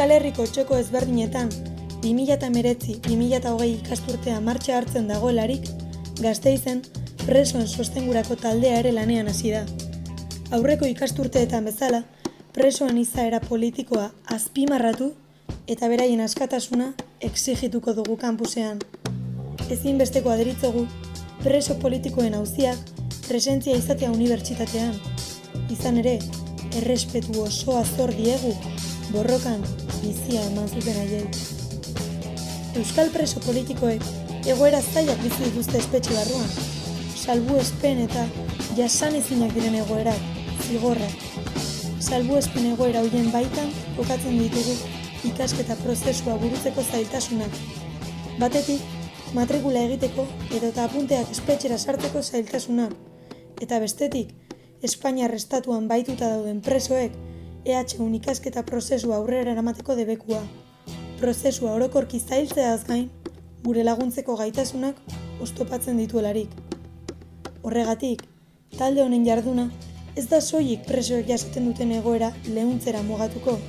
Euskal Herriko txoko ezberdinetan 2019-2020 ikasturtea martxa hartzen dagoelarik, Gasteizen presoen sostengurako taldea ere lanean hasi da. Aurreko ikasturteetan bezala, presoen izaera politikoa azpimarratu eta beraien askatasuna exigituko dugu kanpusean. Ezinbestekoa deritzogu, preso politikoen auziak presentzia izatea unibertsitatean. Izan ere, errespetu osoa zor diegu, borrokan bizia eman zuten haiei. Euskal preso politikoek egoera zailak bizi dituzte espetxe barruan, salbuespen eta jasanezinak diren egoerak, zigorrak. Salbuespen egoera horien baitan kokatzen ditugu ikasketa prozesua burutzeko zailtasunak. Batetik, matrikula egiteko edota apunteak espetxera sartzeko zailtasunak. Eta bestetik, Espainiar estatuan baituta dauden presoek EHUn ikasketa prozesua aurrera eramateko debekua. Prozesua orokorki zailtzeaz gain, gure laguntzeko gaitasunak oztopatzen dituelarik. Horregatik, talde honen jarduna ez da soilik presoek jasaten duten egoera leuntzera mugatuko.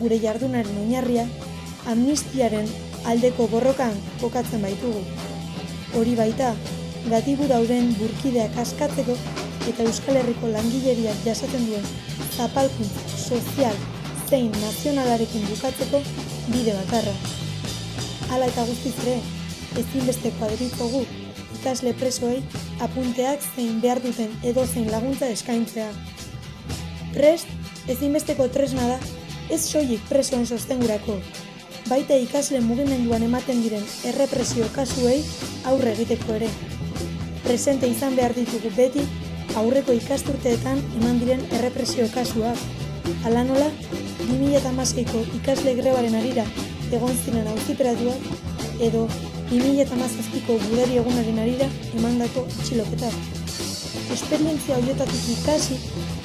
Gure jardunaren oinarria amnistiaren aldeko borrokan kokatzen baitugu. Hori baita, gatibu dauden burkideak askatzeko eta Euskal Herriko langileriak jasaten duen zapalkuntza sozial zein nazionalarekin bukatzeko bide bakarra. Hala eta guztiz ere, ezinbestekoa deritzogu ikasle presoei apunteak zein behar duten edozein laguntza eskaintzea. Prest, ezinbesteko tresna da, ez soilik presoen sostengurako, baita ikasle mugimenduan ematen diren errepresio kasuei aurre egiteko ere. Presente izan behar ditugu beti aurreko ikasturteetan eman diren errepresio kasuak. Hala nola, 2016ko ikasle grebaren harira egon ziren auziperatuak edo 2017ko gudari egunaren harira emandako atxiloketak. Esperientzia horietatik ikasi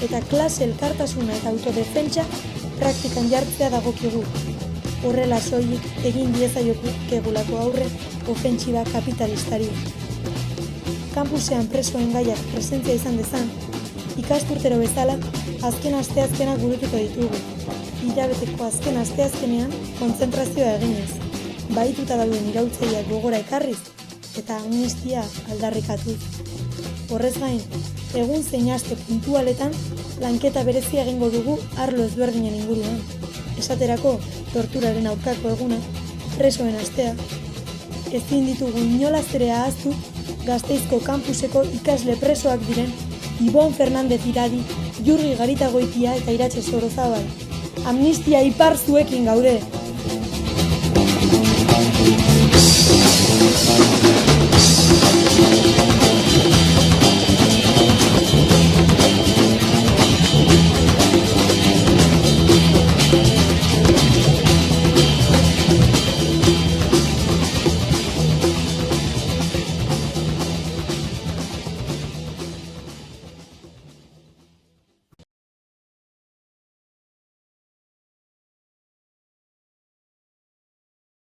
eta klase elkartasuna eta autodefentsa praktikan jartzea dagokigu. Horrela soilik egin diezaiokegulako aurre ofentsiba kapitalistari. Kampusean presoen gaiak presentzia izan dezan, ikasturtero bezala azken asteazkenak burutuko ditugu. Hilabeteko azken asteazkenean kontzentrazioa eginez, bahituta dauden iraultzaileak gogora ekarriz eta amnistia aldarrikatuz. Horrez gain, egun zein aste puntualetan lanketa berezia egingo dugu arlo ezberdinen inguruan. Esaterako, torturaren aurkako eguna, presoen astea. Ezin ditugu inolaz ere ahaztu Gasteizko kampuseko ikasle presoak diren Ibon Fernandez Iradi, Jurri Garitagoitia eta Iratxe Sorozabal. Amnistia ipar zuekin gaude!